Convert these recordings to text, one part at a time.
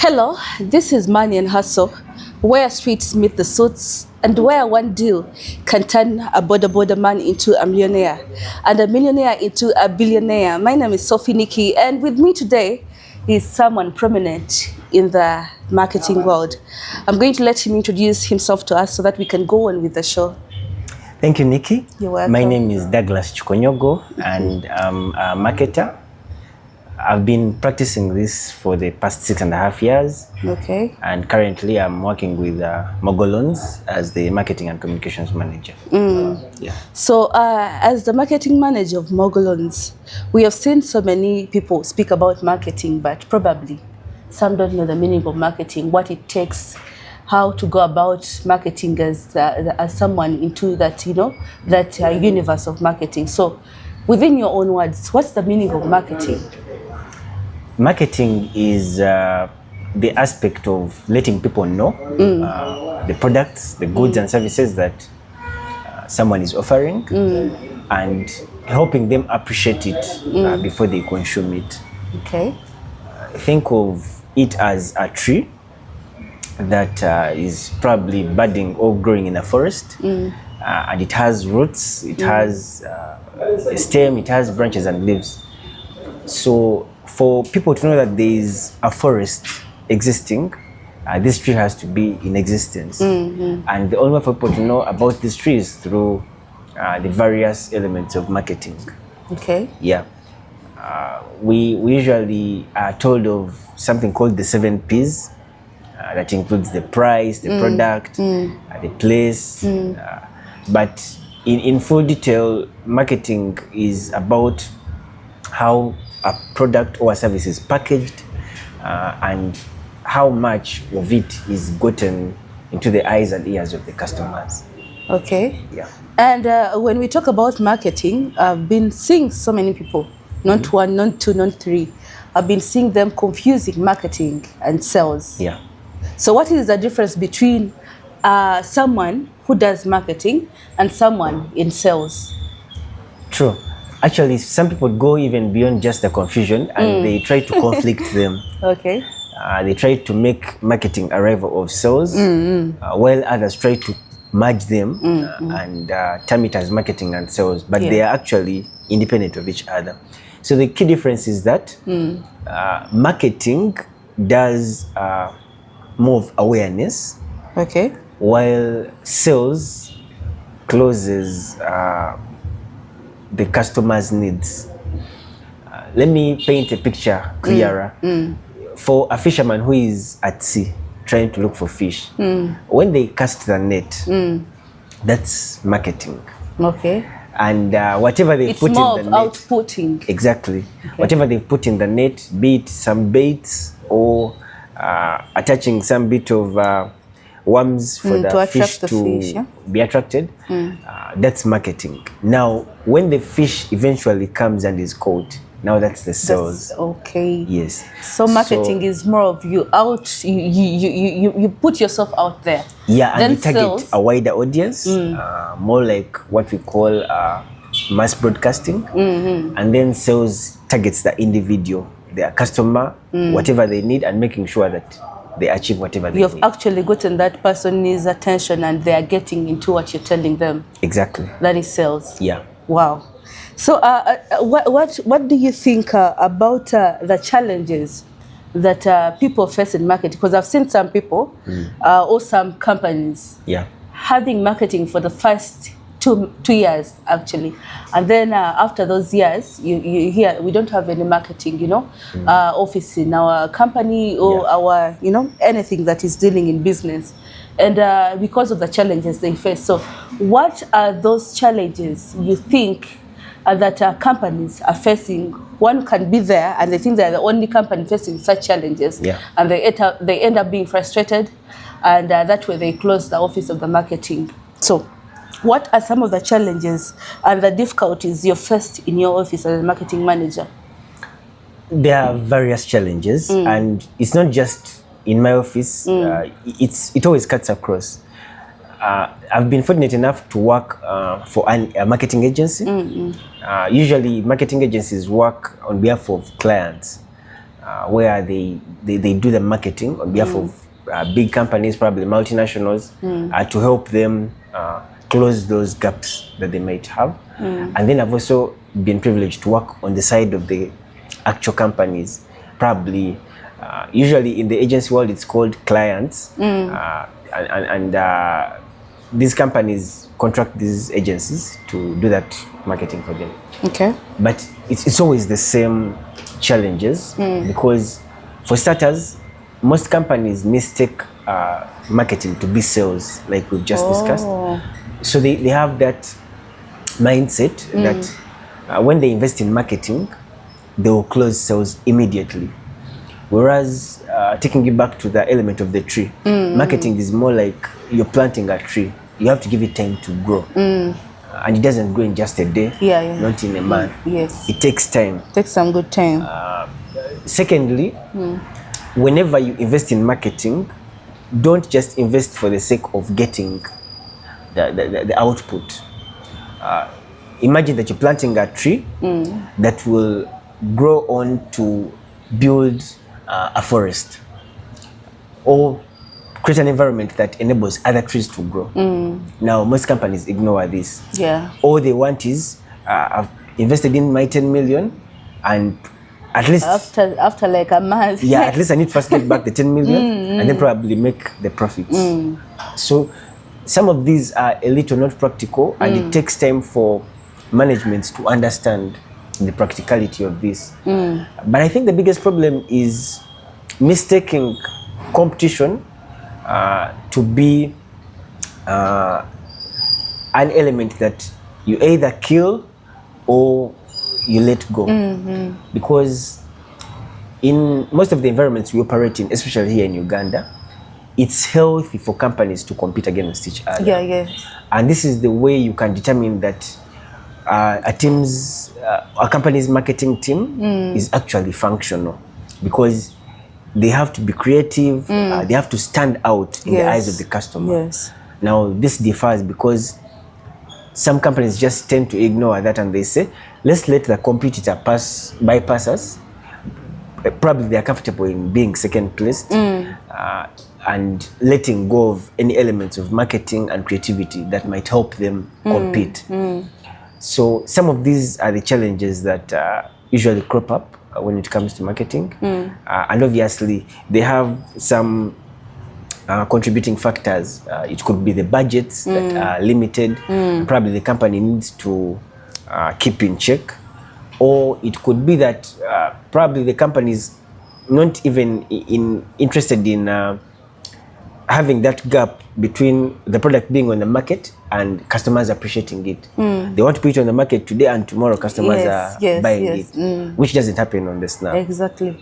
Hello, this is Money and Hustle, where streets meet the suits and where one deal can turn a border man into a millionaire and a millionaire into a billionaire. My name is Sophie Nikki, and with me today is someone prominent in the marketing world. I'm going to let him introduce himself to us so that we can go on with the show. Thank you, Nikki. You're welcome. My name is Douglas Chukonyogo, and I'm a marketer. I've been practicing this for the past 6.5 years. Okay. And currently I'm working with Mogolons as the marketing and communications manager. Yeah. So as the marketing manager of Mogolons, we have seen so many people speak about marketing, but probably some don't know the meaning of marketing, what it takes, how to go about marketing as someone into that, that universe of marketing. So within your own words, what's the meaning of marketing? Marketing is the aspect of letting people know the products, the goods and services that someone is offering and helping them appreciate it before they consume it. Okay. Think of it as a tree that is probably budding or growing in a forest, and it has roots, it has a stem, it has branches and leaves. So for people to know that there is a forest existing, this tree has to be in existence. And the only way for people to know about this tree is through the various elements of marketing. Okay. Yeah. We usually are told of something called the 7 Ps. That includes the price, the product, the place. But in full detail, marketing is about how a product or a service is packaged and how much of it is gotten into the eyes and ears of the customers. Okay. Yeah. And when we talk about marketing, I've been seeing so many people, not one, not two, not three. I've been seeing them confusing marketing and sales. Yeah. So what is the difference between someone who does marketing and someone in sales? True. Actually, some people go even beyond just the confusion and they try to conflict them. Okay. They try to make marketing a rival of sales, while others try to merge them and term it as marketing and sales, but they are actually independent of each other. So the key difference is that marketing does more of awareness, Okay. while sales closes the customer's needs. Let me paint a picture clearer. For a fisherman who is at sea trying to look for fish, when they cast the net, that's marketing. Okay. And whatever they put in the net, it's more of outputting. exactly. Okay. Whatever they put in the net, be it some baits or attaching some bit of worms for the fish to be attracted, that's marketing. Now, when the fish eventually comes and is caught, now that's the sales. Okay. Yes. So marketing is more of you put yourself out there. Yeah, and then you target sales, a wider audience, more like what we call mass broadcasting. And then sales targets the individual, their customer, whatever they need, and making sure that they achieve whatever they need. You've actually gotten that person's attention and they are getting into what you're telling them. Exactly. That is sales. Yeah. Wow. So what do you think about the challenges that people face in marketing? Because I've seen some people or some companies having marketing for the first two years actually, and then after those years you hear we don't have any marketing office in our company or our anything that is dealing in business, and because of the challenges they face. So what are those challenges you think that companies are facing? One can be there and they think they're the only company facing such challenges, and they end up being frustrated, and that way they close the office of the marketing. So what are some of the challenges and the difficulties you faced in your office as a marketing manager? There are various challenges, and it's not just in my office. It always cuts across. I've been fortunate enough to work for a marketing agency. Usually marketing agencies work on behalf of clients. where they do the marketing on behalf of big companies, probably multinationals, to help them close those gaps that they might have. And then I've also been privileged to work on the side of the actual companies, probably usually in the agency world it's called clients, and these companies contract these agencies to do that marketing for them. Okay. But it's always the same challenges, because for starters, most companies mistake marketing to be sales, like we've just discussed. So they have that mindset that when they invest in marketing, they will close sales immediately. Whereas taking it back to the element of the tree, marketing is more like you're planting a tree. You have to give it time to grow. And it doesn't grow in just a day, not in a month. Yes. It takes time. Takes some good time. Secondly, whenever you invest in marketing, don't just invest for the sake of getting the output. Imagine that you're planting a tree that will grow on to build a forest, or create an environment that enables other trees to grow. Now, most companies ignore this. All they want is, I've invested in my 10 million, and at least after like a month, at least I need to first get back the 10 million and then probably make the profits. So some of these are a little not practical, and it takes time for managements to understand the practicality of this. But I think the biggest problem is mistaking competition to be an element that you either kill or you let go. Because in most of the environments we operate in, especially here in Uganda, it's healthy for companies to compete against each other. And this is the way you can determine that a company's marketing team is actually functional, because they have to be creative, they have to stand out in the eyes of the customer. Now, this differs because some companies just tend to ignore that, and they say, let's let the competitor bypass us. Probably they are comfortable in being second placed, and letting go of any elements of marketing and creativity that might help them compete. So some of these are the challenges that usually crop up when it comes to marketing. And obviously they have some contributing factors. It could be the budgets that are limited, probably the company needs to keep in check, or it could be that probably the company is not even interested in having that gap between the product being on the market and customers appreciating it. They want to put it on the market today, and tomorrow customers are buying it, which doesn't happen on the snap. Exactly.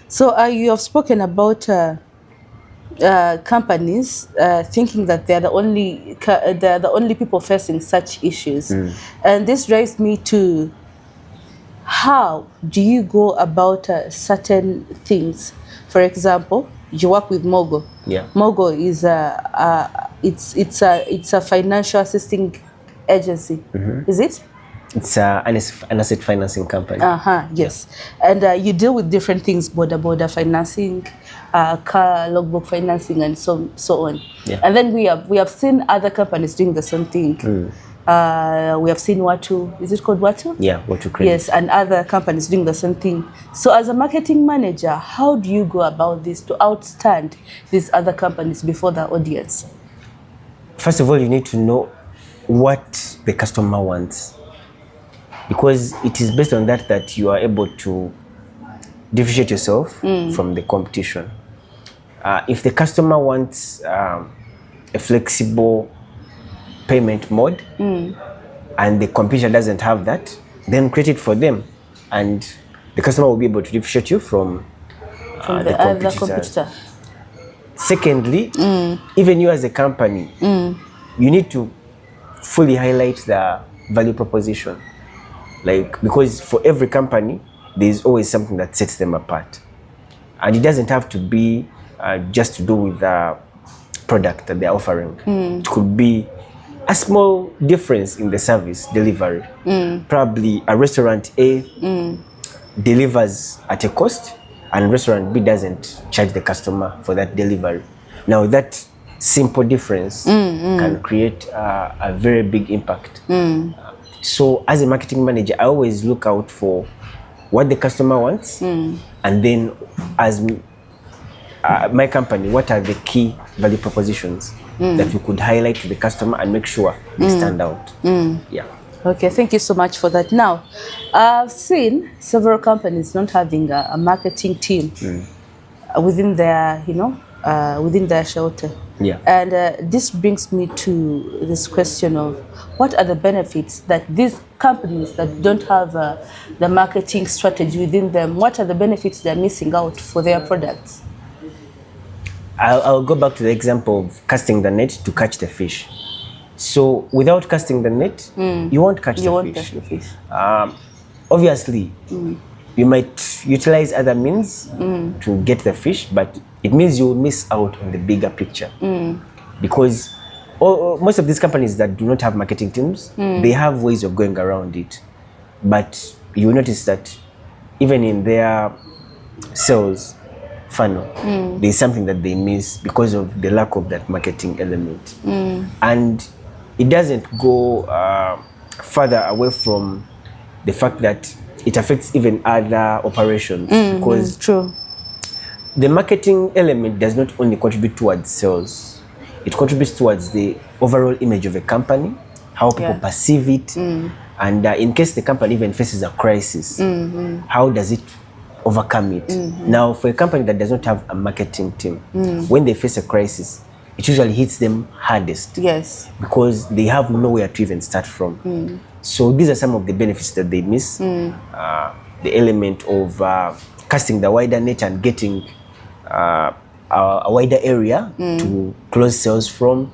So you have spoken about companies thinking that they're the only people facing such issues, and this drives me to, how do you go about certain things? For example, you work with Mogo. Mogo is it's a financial assisting agency. Is it? It's an asset financing company. Yes. And you deal with different things: border financing, car logbook financing, and so on. And then we have seen other companies doing the same thing. We have seen Watu. Is it called Watu? Watu Credit. Yes, and other companies doing the same thing. So as a marketing manager, how do you go about this to outstand these other companies before the audience? First of all, you need to know what the customer wants, because it is based on that you are able to differentiate yourself from the competition. If the customer wants a flexible payment mode, and the competitor doesn't have that, then create it for them, and the customer will be able to differentiate you from the other competitor. Secondly, even you as a company, you need to fully highlight the value proposition, because for every company there is always something that sets them apart, and it doesn't have to be just to do with the product that they're offering. It could be a small difference in the service delivery. Probably a restaurant A delivers at a cost, and restaurant B doesn't charge the customer for that delivery. Now that simple difference can create a very big impact. So as a marketing manager, I always look out for what the customer wants, and then as my company, what are the key value propositions that we could highlight to the customer and make sure they stand out. Yeah. Okay, thank you so much for that. Now, I've seen several companies not having a marketing team within their, within their shelter. Yeah. And this brings me to this question of what are the benefits that these companies that don't have the marketing strategy within them, what are the benefits they're missing out for their products? I'll go back to the example of casting the net to catch the fish. So without casting the net, you won't catch the fish. Obviously, you might utilize other means to get the fish, but it means you will miss out on the bigger picture. Because most of these companies that do not have marketing teams, they have ways of going around it. But you will notice that even in their sales funnel, there's something that they miss because of the lack of that marketing element. And it doesn't go further away from the fact that it affects even other operations, because True. The marketing element does not only contribute towards sales, it contributes towards the overall image of a company, how people perceive it, and in case the company even faces a crisis, how does it overcome it? Now, for a company that does not have a marketing team, when they face a crisis, it usually hits them hardest. Yes. Because they have nowhere to even start from. So these are some of the benefits that they miss. The element of casting the wider net and getting a wider area to close sales from,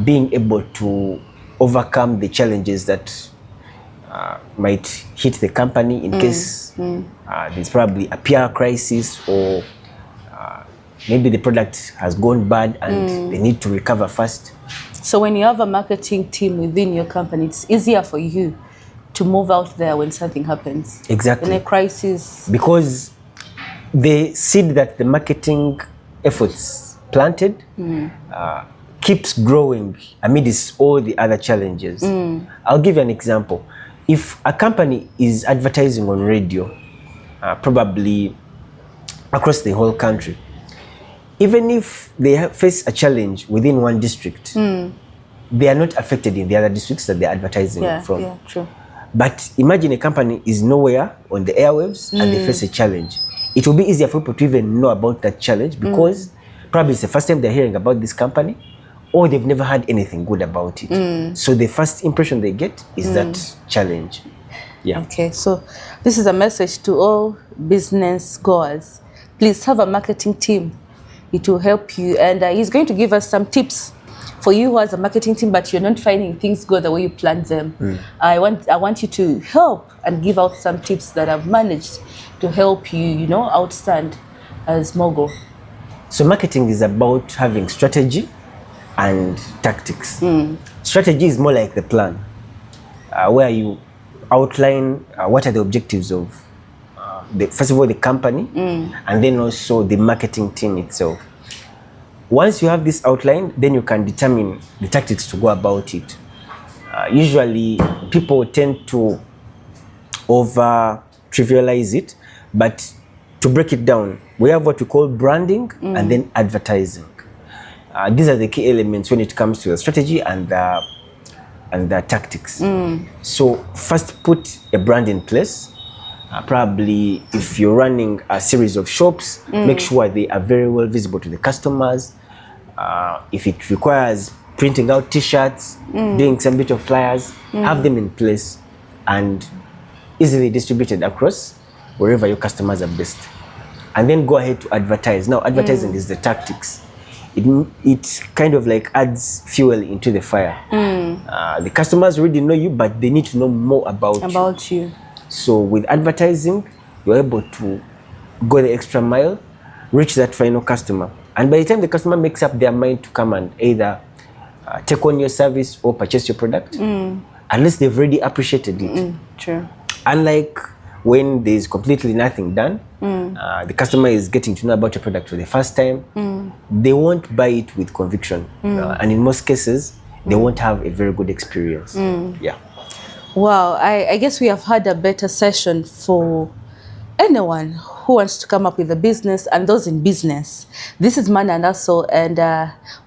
being able to overcome the challenges that might hit the company in case there's probably a PR crisis, or maybe the product has gone bad and they need to recover fast. So when you have a marketing team within your company, it's easier for you to move out there when something happens. Exactly. In a crisis. Because the seed that the marketing efforts planted keeps growing amidst all the other challenges. I'll give you an example. If a company is advertising on radio, probably across the whole country, even if they face a challenge within one district, they are not affected in the other districts that they're advertising from. Yeah, true. But imagine a company is nowhere on the airwaves and they face a challenge. It will be easier for people to even know about that challenge because probably it's the first time they're hearing about this company, or they've never had anything good about it. So the first impression they get is that challenge. Yeah. Okay, so this is a message to all business goers. Please have a marketing team. It will help you, and he's going to give us some tips for you who has a marketing team but you're not finding things go the way you planned them. I want you to help and give out some tips that I've managed to help you, outstand as Mogul. So marketing is about having strategy and tactics. Strategy is more like the plan, where you outline what are the objectives of first of all the company, and then also the marketing team itself. Once you have this outline, then you can determine the tactics to go about it. Usually people tend to over trivialize it, but to break it down, we have what we call branding and then advertising. These are the key elements when it comes to the strategy and the tactics. So first, put a brand in place. Probably if you're running a series of shops, make sure they are very well visible to the customers. If it requires printing out t-shirts, doing some bit of flyers, have them in place and easily distributed across wherever your customers are based. And then go ahead to advertise. Now, advertising is the tactics. It kind of like adds fuel into the fire. The customers already know you, but they need to know more about you. So with advertising, you're able to go the extra mile, reach that final customer. And by the time the customer makes up their mind to come and either take on your service or purchase your product, at least they've already appreciated it. True. Unlike when there's completely nothing done, the customer is getting to know about your product for the first time, they won't buy it with conviction. And in most cases, they won't have a very good experience. Yeah. Wow, I guess we have had a better session for anyone who wants to come up with a business and those in business. This is Man and Hustle, and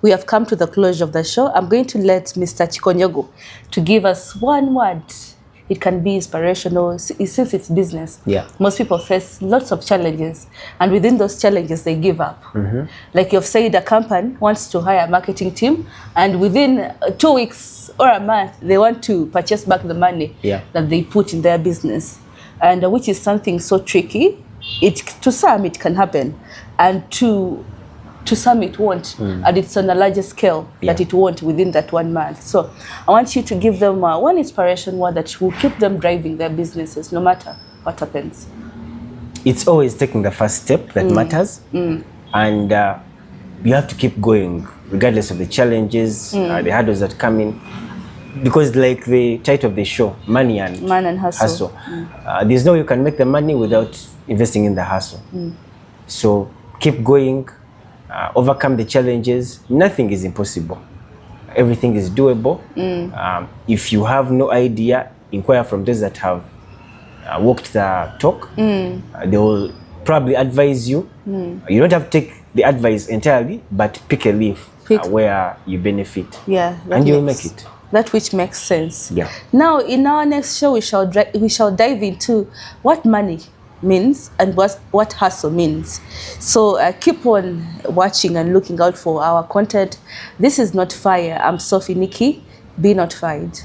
we have come to the closure of the show. I'm going to let Mr. Chikonyogo to give us one word. It can be inspirational since it's business. Yeah. Most people face lots of challenges, and within those challenges, they give up. Like you've said, a company wants to hire a marketing team, and within 2 weeks or a month, they want to purchase back the money that they put in their business, and which is something so tricky. To some, it can happen, and to some it won't, and it's on a larger scale that it won't within that 1 month. So I want you to give them one inspiration word that will keep them driving their businesses no matter what happens. It's always taking the first step that matters, and you have to keep going regardless of the challenges, the hurdles that come in, because like the title of the show, Man and Hustle. There's no way you can make the money without investing in the hustle. So keep going. Overcome the challenges. Nothing is impossible. Everything is doable. If you have no idea, inquire from those that have walked the talk. They will probably advise you. You don't have to take the advice entirely, but pick a leaf where you benefit. Yeah, and you'll make it. That which makes sense. Yeah. Now, in our next show, we shall dive into what money means and what hustle means. So keep on watching and looking out for our content. This is Not Fire. I'm Sophie Nikki. Be not fired.